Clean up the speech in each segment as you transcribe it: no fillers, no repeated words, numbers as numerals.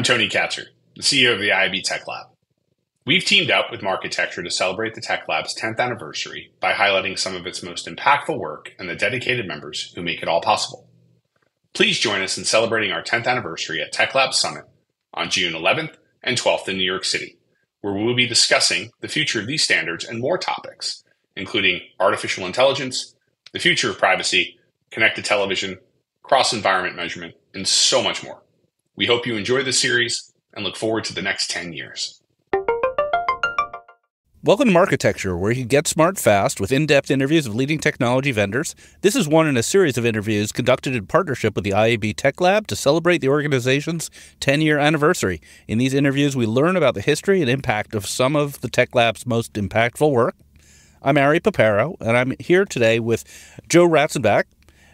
Tony Katzer, the CEO of the IAB Tech Lab. We've teamed up with Marketecture to celebrate the Tech Lab's 10th anniversary by highlighting some of its most impactful work and the dedicated members who make it all possible. Please join us in celebrating our 10th anniversary at Tech Lab Summit on June 11th and 12th in New York City, where we will be discussing the future of these standards and more topics, including artificial intelligence, the future of privacy, connected television, cross-environment measurement, and so much more. We hope you enjoy this series and look forward to the next 10 years. Welcome to Marketecture, where you can get smart fast with in-depth interviews of leading technology vendors. This is one in a series of interviews conducted in partnership with the IAB Tech Lab to celebrate the organization's 10-year anniversary. In these interviews, we learn about the history and impact of some of the Tech Lab's most impactful work. I'm Ari Paparo, and I'm here today with Joe Ranzenbach.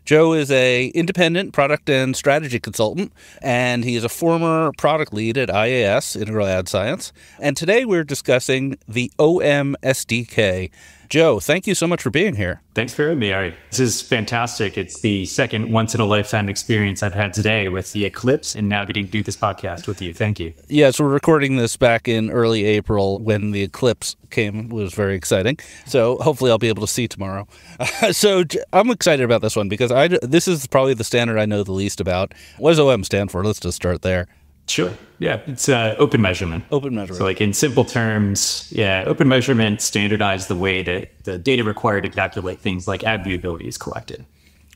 Joe is an independent product and strategy consultant, and he is a former product lead at IAS, Integral Ad Science. And today we're discussing the OMSDK. Joe, thank you so much for being here. Thanks for having me, Ari. This is fantastic. It's the second once-in-a-lifetime experience I've had today with the eclipse and now getting to do this podcast with you. Thank you. Yes, we're recording this back in early April when the eclipse came. It was very exciting. So hopefully I'll be able to see tomorrow. So I'm excited about this one because this is probably the standard I know the least about. What does OM stand for? Let's just start there. Sure. Yeah, it's open measurement. Open measurement. So like in simple terms, open measurement standardized the way that the data required to calculate things like ad viewability is collected.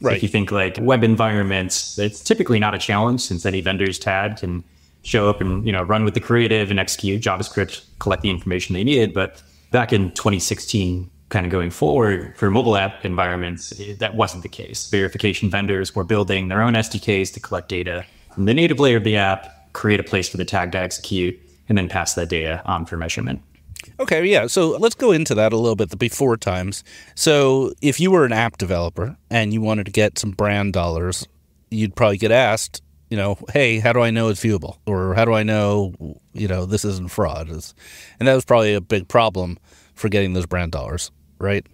So right. If you think like web environments, it's typically not a challenge since any vendor's tag can show up and run with the creative and execute JavaScript, collect the information they needed. But back in 2016, kind of going forward for mobile app environments, that wasn't the case. Verification vendors were building their own SDKs to collect data from the native layer of the app, create a place for the tag to execute, and then pass that data on for measurement. Okay, yeah. So let's go into that a little bit, the before times. So if you were an app developer and you wanted to get some brand dollars, you'd probably get asked, hey, how do I know it's viewable? Or how do I know, this isn't fraud? And that was probably a big problem for getting those brand dollars, right?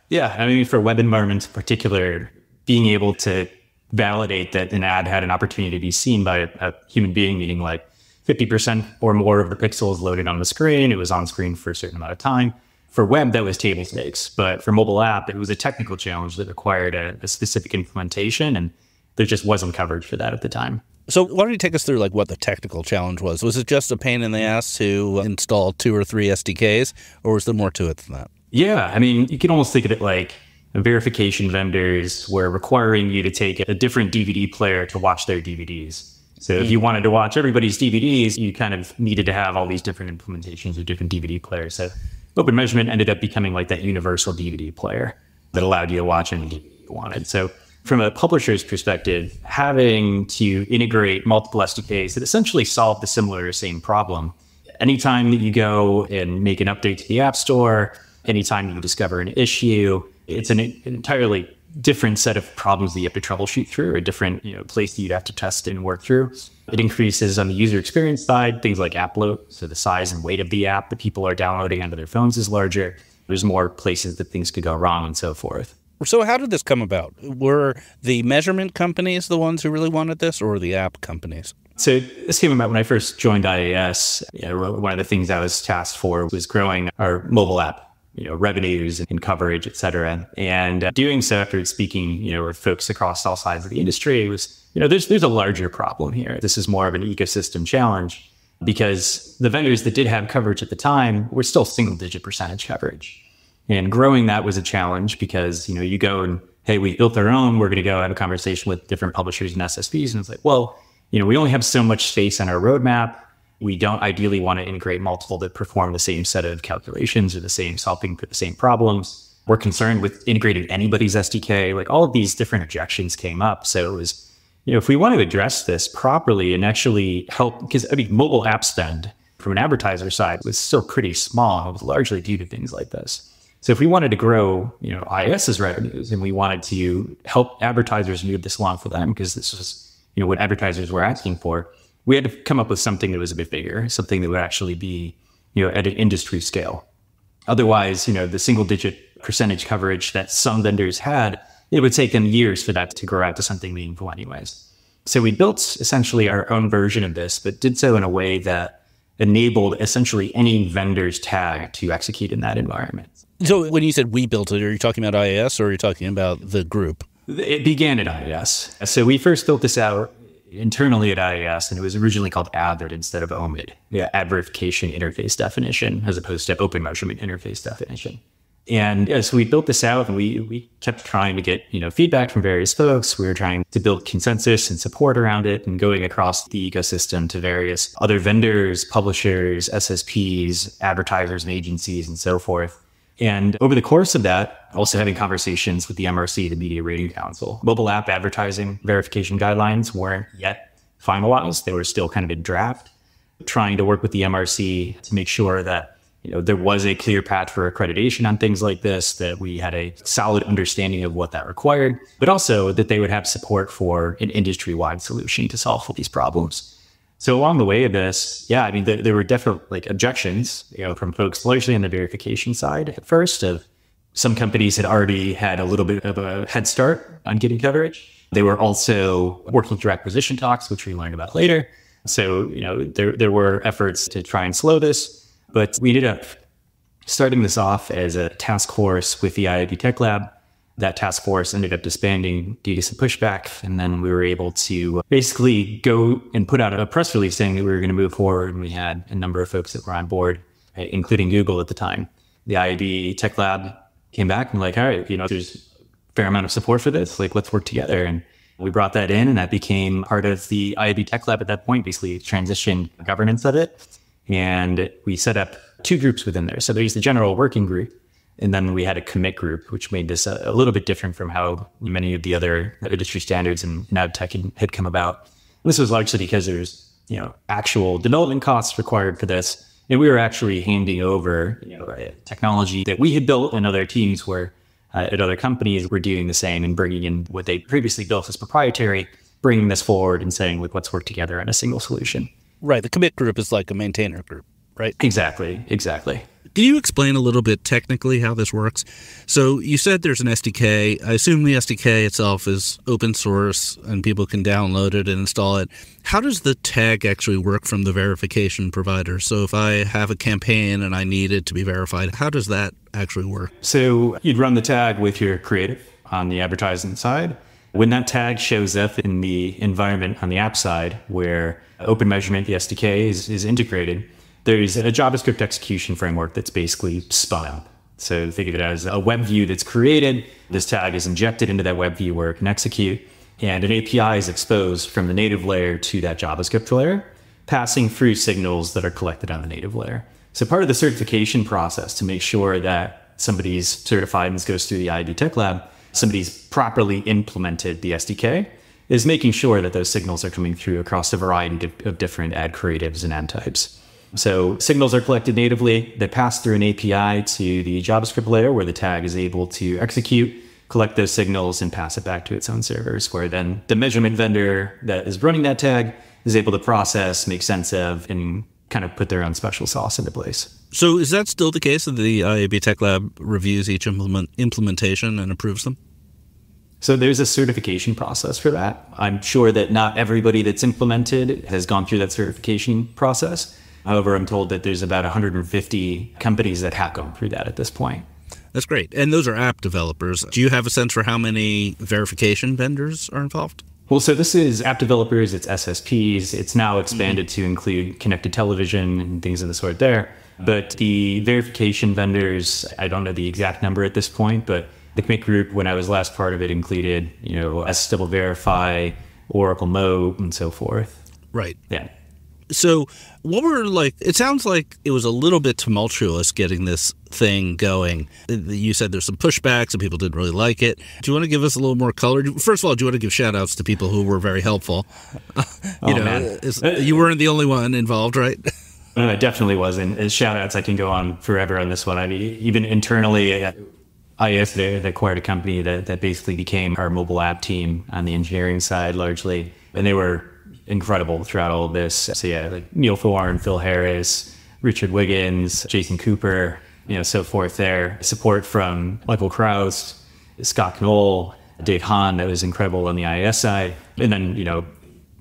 Yeah, I mean, for web environments in particular, being able to validate that an ad had an opportunity to be seen by a human being, meaning like 50% or more of the pixels loaded on the screen, it was on screen for a certain amount of time. For web, that was table stakes. But for mobile app, it was a technical challenge that required a specific implementation, and there just wasn't coverage for that at the time. So why don't you take us through what the technical challenge was? Was it just a pain in the ass to install 2 or 3 SDKs, or was there more to it than that? Yeah, I mean, you can almost think of it like verification vendors were requiring you to take a different DVD player to watch their DVDs. So if you wanted to watch everybody's DVDs, you kind of needed to have all these different implementations of different DVD players. So open measurement ended up becoming like that universal DVD player that allowed you to watch any DVD you wanted. So from a publisher's perspective, having to integrate multiple SDKs that essentially solve the similar or same problem. Anytime that you go and make an update to the App Store, anytime you discover an issue, it's an entirely different set of problems that you have to troubleshoot through, or a different place that you'd have to test and work through. It increases on the user experience side, things like app load. So the size and weight of the app that people are downloading onto their phones is larger. There's more places that things could go wrong and so forth. So how did this come about? Were the measurement companies the ones who really wanted this, or the app companies? So this came about when I first joined IAS. One of the things I was tasked for was growing our mobile app revenues and coverage, et cetera. And doing so after speaking, with folks across all sides of the industry was, there's a larger problem here. This is more of an ecosystem challenge because the vendors that did have coverage at the time were still single-digit percentage coverage. And growing that was a challenge because, you go and, hey, we built our own, we're going to go have a conversation with different publishers and SSPs. And it's like, well, we only have so much space on our roadmap. We don't ideally want to integrate multiple that perform the same set of calculations or solving for the same problems. We're concerned with integrating anybody's SDK. Like all of these different objections came up. So it was, if we want to address this properly and actually help, because mobile app spend from an advertiser side was still pretty small. It was largely due to things like this. So if we wanted to grow, IAS's revenues and we wanted to help advertisers move this along for them, because this was, what advertisers were asking for, we had to come up with something that was a bit bigger, something that would actually be, at an industry scale. Otherwise, the single digit percentage coverage that some vendors had, it would take them years for that to grow out to something meaningful anyways. So we built essentially our own version of this, but did so in a way that enabled essentially any vendor's tag to execute in that environment. So when you said we built it, are you talking about IAS or are you talking about the group? It began at IAS. So we first built this out internally at IAS, and it was originally called AVID instead of OMID, ad verification interface definition, as opposed to open measurement interface definition. And so we built this out, and we kept trying to get feedback from various folks. We were trying to build consensus and support around it, and going across the ecosystem to various other vendors, publishers, SSPs, advertisers, and agencies, and so forth. And over the course of that, also having conversations with the MRC, the Media Rating Council. Mobile app advertising verification guidelines weren't yet finalized. They were still kind of in draft. Trying to work with the MRC to make sure that there was a clear path for accreditation on things like this, that we had a solid understanding of what that required, but also that they would have support for an industry-wide solution to solve these problems. So along the way of this, there were definitely objections, from folks largely on the verification side at first. Of some companies had already had a little bit of a head start on getting coverage. They were also working through acquisition talks, which we learned about later. So, there were efforts to try and slow this. But we ended up starting this off as a task force with the IAB Tech Lab. That task force ended up disbanding due to some pushback. And then we were able to basically go and put out a press release saying that we were going to move forward. And we had a number of folks that were on board, including Google at the time. The IAB Tech Lab came back and all right, there's a fair amount of support for this. Let's work together. And we brought that in, and that became part of the IAB Tech Lab at that point, basically transitioned governance of it. And we set up 2 groups within there. So there's the general working group, and then we had a commit group, which made this a little bit different from how many of the other industry standards in ad tech had come about. This was largely because there's actual development costs required for this, and we were actually handing over technology that we had built, and other teams were at other companies were doing the same and bringing in what they previously built as proprietary, bringing this forward and saying, let's work together on a single solution. Right. The commit group is like a maintainer group, right? Exactly. Can you explain a little bit technically how this works? So you said there's an SDK. I assume the SDK itself is open source and people can download it and install it. How does the tag actually work from the verification provider? So if I have a campaign and I need it to be verified, how does that actually work? So you'd run the tag with your creative on the advertising side. When that tag shows up in the environment on the app side, where open measurement, the SDK, is integrated, there's a JavaScript execution framework that's basically spun up. So think of it as a web view that's created. This tag is injected into that web view where it can execute, and an API is exposed from the native layer to that JavaScript layer, passing through signals that are collected on the native layer. So part of the certification process to make sure that somebody's certified and this goes through the IAB Tech Lab, somebody's properly implemented the SDK, is making sure that those signals are coming through across a variety of different ad creatives and ad types. So signals are collected natively. They pass through an API to the JavaScript layer where the tag is able to execute, collect those signals, and pass it back to its own servers, where then the measurement vendor that is running that tag is able to process, make sense of, and kind of put their own special sauce into place. So is that still the case that the IAB Tech Lab reviews each implementation and approves them? So there's a certification process for that. I'm sure that not everybody that's implemented has gone through that certification process. However, I'm told that there's about 150 companies that have gone through that at this point. That's great. And those are app developers. Do you have a sense for how many verification vendors are involved? Well, so this is app developers, it's SSPs. It's now expanded to include connected television and things of the sort there. But the verification vendors, I don't know the exact number at this point, but the commit group, when I was last part of it, included, SSW Verify, Oracle Mo, and so forth. Right. Yeah. So it sounds like it was a little bit tumultuous getting this thing going. You said there's some pushbacks and people didn't really like it. Do you want to give us a little more color? First of all, do you want to give shout outs to people who were very helpful? You weren't the only one involved, right? No, it definitely wasn't. As shout outs, I can go on forever on this one. I mean, even internally, IAS, they acquired a company that basically became our mobile app team on the engineering side largely. And they were incredible throughout all of this. So like Neil Thorne, Phil Harris, Richard Wiggins, Jason Cooper, so forth there. Support from Michael Kraus, Scott Knoll, Dave Hahn, that was incredible on the IAS side. And then,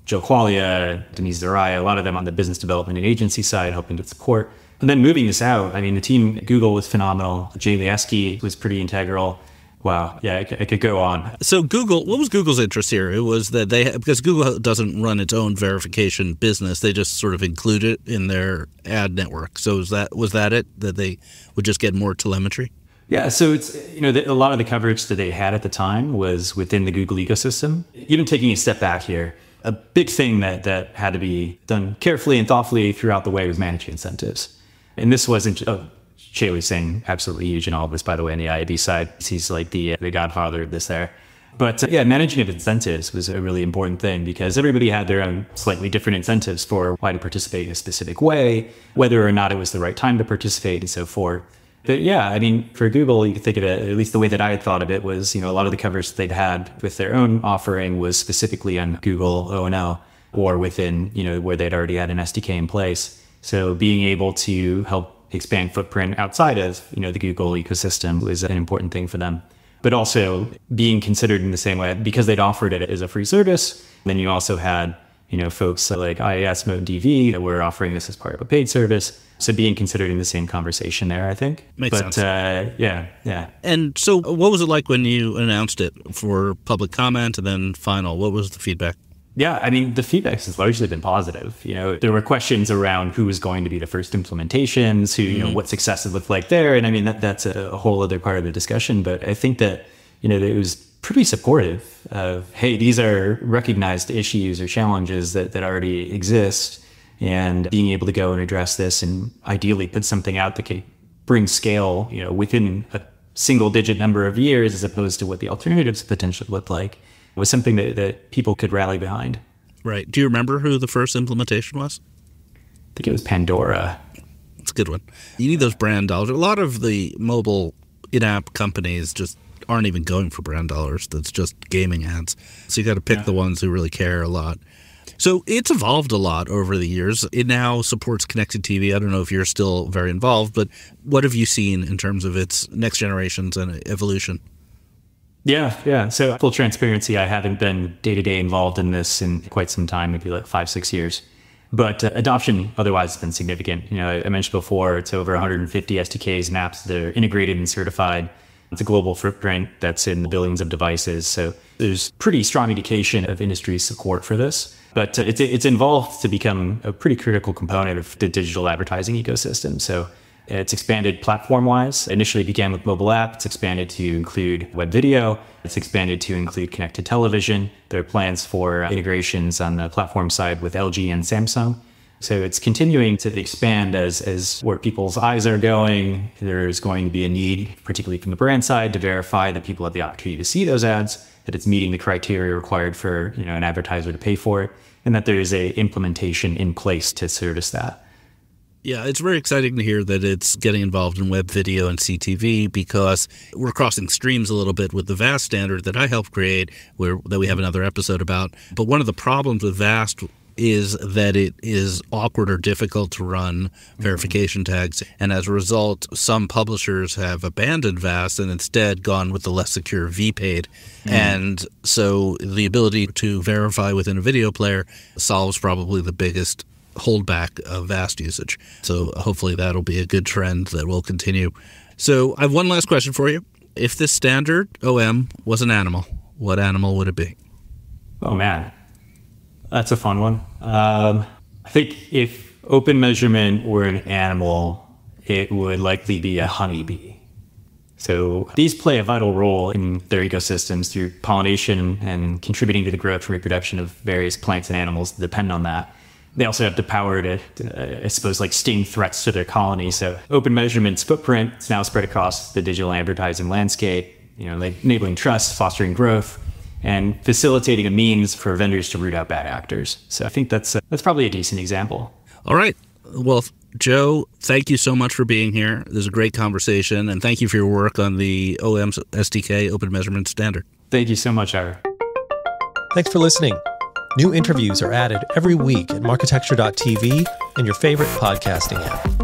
Joe Quaglia, Denise Zaraya, a lot of them on the business development and agency side, helping to support. And then moving this out, I mean, the team at Google was phenomenal. Jay Lieski was pretty integral. Wow. Yeah, I could go on. So Google, what was Google's interest here? It was that because Google doesn't run its own verification business, they just sort of include it in their ad network. So was that it, that they would just get more telemetry? Yeah, so it's, a lot of the coverage that they had at the time was within the Google ecosystem. Even taking a step back here, a big thing that had to be done carefully and thoughtfully throughout the way was managing incentives. And this wasn't, Shay was saying absolutely huge in all of this, by the way, on the IAB side. He's like the godfather of this there. But managing of incentives was a really important thing because everybody had their own slightly different incentives for why to participate in a specific way, whether or not it was the right time to participate and so forth. But yeah, I mean, for Google, you could think of it, at least the way that I had thought of it was, a lot of the coverage they'd had with their own offering was specifically on Google O&O or within, where they'd already had an SDK in place. So being able to help expand footprint outside of, the Google ecosystem was an important thing for them. But also being considered in the same way because they'd offered it as a free service. Then you also had, folks like IAS Mode DV that were offering this as part of a paid service. So being considered in the same conversation there, I think. Makes sense. Yeah. And so what was it like when you announced it for public comment and then final? What was the feedback? Yeah, I mean, the feedback has largely been positive. There were questions around who was going to be the first implementations, who, what success would look like there. And I mean, that's a whole other part of the discussion. But I think that, it was pretty supportive of, hey, these are recognized issues or challenges that already exist. And being able to go and address this and ideally put something out that can bring scale, within a single digit number of years, as opposed to what the alternatives potentially look like, was something that people could rally behind. Right. Do you remember who the first implementation was? I think it was Pandora. It's a good one. You need those brand dollars. A lot of the mobile in-app companies just aren't even going for brand dollars. That's just gaming ads. So you got to pick the ones who really care a lot. So it's evolved a lot over the years. It now supports connected TV. I don't know if you're still very involved, but what have you seen in terms of its next generations and evolution? Yeah. So full transparency, I haven't been day-to-day involved in this in quite some time, maybe like 5-6 years. But adoption otherwise has been significant. I mentioned before, it's over 150 SDKs and apps that are integrated and certified. It's a global footprint that's in billions of devices. So there's pretty strong indication of industry support for this. But it's involved to become a pretty critical component of the digital advertising ecosystem. So it's expanded platform-wise. Initially began with mobile app. It's expanded to include web video. It's expanded to include connected television. There are plans for integrations on the platform side with LG and Samsung. So it's continuing to expand as where people's eyes are going. There's going to be a need, particularly from the brand side, to verify that people have the opportunity to see those ads, that it's meeting the criteria required for an advertiser to pay for it, and that there is a implementation in place to service that. Yeah, it's very exciting to hear that it's getting involved in web video and CTV because we're crossing streams a little bit with the VAST standard that I helped create, that we have another episode about. But one of the problems with VAST is that it is awkward or difficult to run verification tags. And as a result, some publishers have abandoned VAST and instead gone with the less secure vPaid. And so the ability to verify within a video player solves probably the biggest holdback of VAST usage. So hopefully that'll be a good trend that will continue. So I have one last question for you. If this standard OM was an animal, what animal would it be? Oh, man. That's a fun one. I think if open measurement were an animal, it would likely be a honeybee. So these play a vital role in their ecosystems through pollination and contributing to the growth and reproduction of various plants and animals that depend on that. They also have the power to I suppose, sting threats to their colony. So open measurement's footprint is now spread across the digital advertising landscape, enabling trust, fostering growth, and facilitating a means for vendors to root out bad actors. So I think that's probably a decent example. All right. Well, Joe, thank you so much for being here. This is a great conversation, and thank you for your work on the OMSDK Open Measurement Standard. Thank you so much, Ira. Thanks for listening. New interviews are added every week at marketecture.tv and your favorite podcasting app.